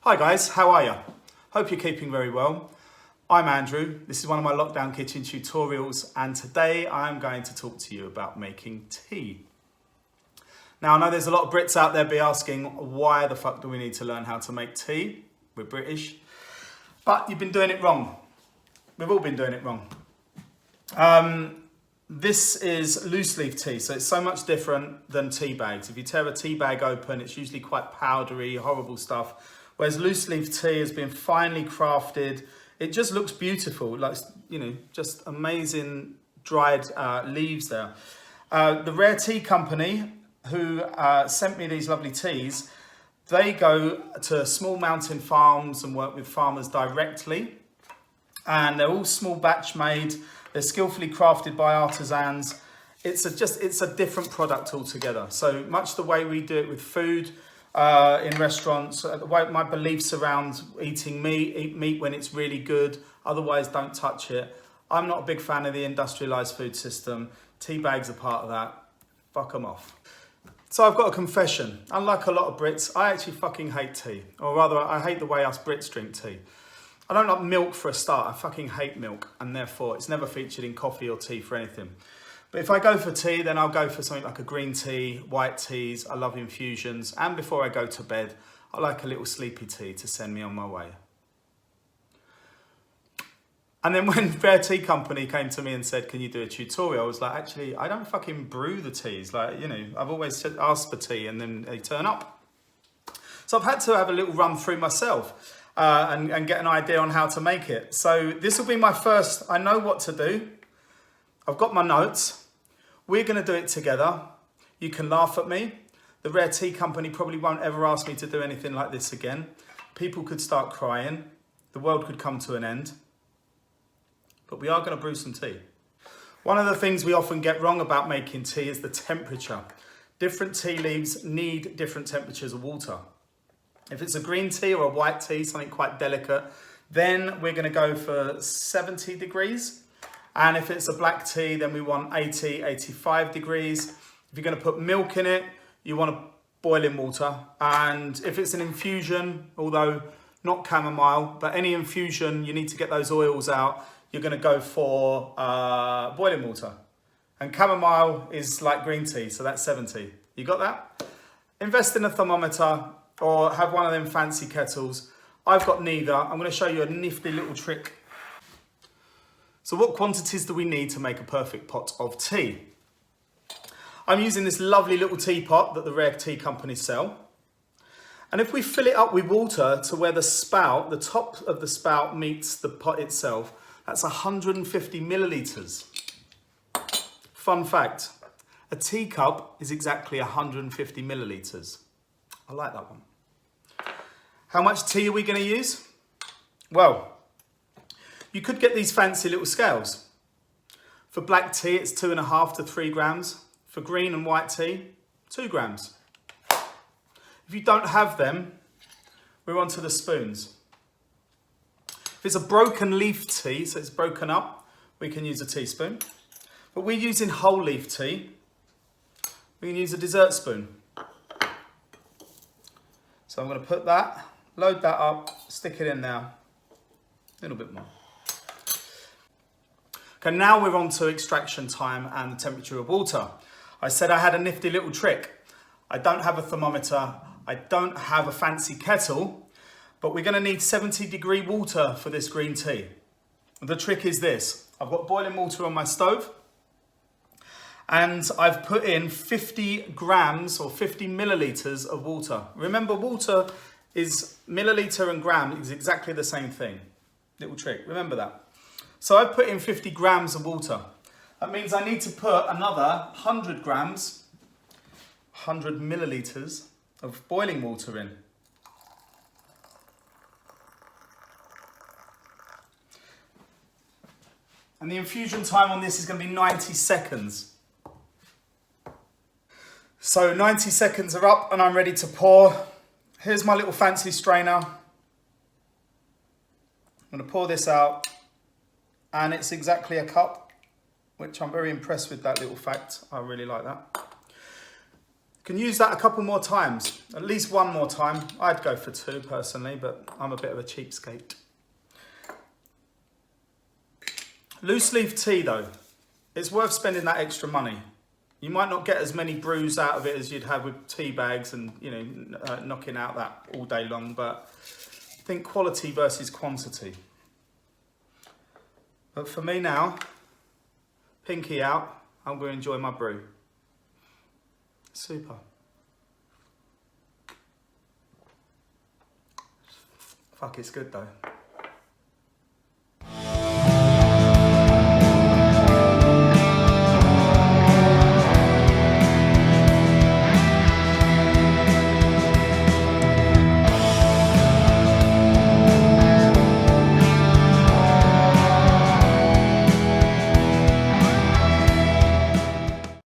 Hi guys, how are you? Hope you're keeping very well. I'm Andrew. This is one of my lockdown kitchen tutorials, and today I'm going to talk to you about making tea. Now I know there's a lot of Brits out there be asking, why the fuck do we need to learn how to make tea? We're British. But you've been doing it wrong. We've all been doing it wrong. This is loose leaf tea, so it's so much different than tea bags. If you tear a tea bag open, it's usually quite powdery, horrible stuff. Whereas loose leaf tea has been finely crafted. It just looks beautiful, like, you know, just amazing dried leaves there. The Rare Tea Company, who sent me these lovely teas, they go to small mountain farms and work with farmers directly. And they're all small batch made. They're skillfully crafted by artisans. It's a different product altogether. So much the way we do it with food, in restaurants, my beliefs around eating meat, eat meat when it's really good, otherwise don't touch it. I'm not a big fan of the industrialised food system. Tea bags are part of that. Fuck them off. So I've got a confession. Unlike a lot of Brits, I actually fucking hate tea. Or rather, I hate the way us Brits drink tea. I don't like milk for a start. I fucking hate milk, and therefore it's never featured in coffee or tea for anything. But if I go for tea, then I'll go for something like a green tea, white teas. I love infusions. And before I go to bed, I like a little sleepy tea to send me on my way. And then when Rare Tea Company came to me and said, can you do a tutorial? I was like, actually, I don't fucking brew the teas. Like, you know, I've always asked for tea and then they turn up. So I've had to have a little run through myself and get an idea on how to make it. So this will be my first, I know what to do. I've got my notes. We're going to do it together. You can laugh at me. The Rare Tea Company probably won't ever ask me to do anything like this again. People could start crying. The world could come to an end. But we are going to brew some tea. One of the things we often get wrong about making tea is the temperature. Different tea leaves need different temperatures of water. If it's a green tea or a white tea, something quite delicate, then we're going to go for 70 degrees. And if it's a black tea, then we want 80, 85 degrees. If you're going to put milk in it, you want to boil in water. And if it's an infusion, although not chamomile, but any infusion, you need to get those oils out. You're going to go for boiling water. And chamomile is like green tea, so that's 70. You got that? Invest in a thermometer or have one of them fancy kettles. I've got neither. I'm going to show you a nifty little trick. So what quantities do we need to make a perfect pot of tea? I'm using this lovely little teapot that the Rare Tea Company sell. And if we fill it up with water to where the spout, the top of the spout meets the pot itself, that's 150 millilitres. Fun fact, a teacup is exactly 150 millilitres. I like that one. How much tea are we going to use? Well, you could get these fancy little scales. For black tea, it's 2.5 to 3 grams. For green and white tea, 2 grams. If you don't have them, we're onto the spoons. If it's a broken leaf tea, so it's broken up, we can use a teaspoon. But we're using whole leaf tea. We can use a dessert spoon. So I'm going to put that, load that up, stick it in now. A little bit more. Okay, now we're on to extraction time and the temperature of water. I said I had a nifty little trick. I don't have a thermometer. I don't have a fancy kettle, but we're going to need 70-degree water for this green tea. The trick is this. I've got boiling water on my stove and I've put in 50 grams or 50 millilitres of water. Remember, water is milliliter and gram is exactly the same thing. Little trick, remember that. So I've put in 50 grams of water. That means I need to put another 100 grams, 100 millilitres of boiling water in. And the infusion time on this is going to be 90 seconds. So 90 seconds are up and I'm ready to pour. Here's my little fancy strainer. I'm going to pour this out. And it's exactly a cup, which I'm very impressed with that little fact. I really like that. Can use that a couple more times, at least one more time. I'd go for 2 personally, but I'm a bit of a cheapskate. Loose leaf tea though, it's worth spending that extra money. You might not get as many brews out of it as you'd have with tea bags and, you know, knocking out that all day long, but I think quality versus quantity. But for me now, pinky out, I'm going to enjoy my brew. Super. Fuck, it's good though.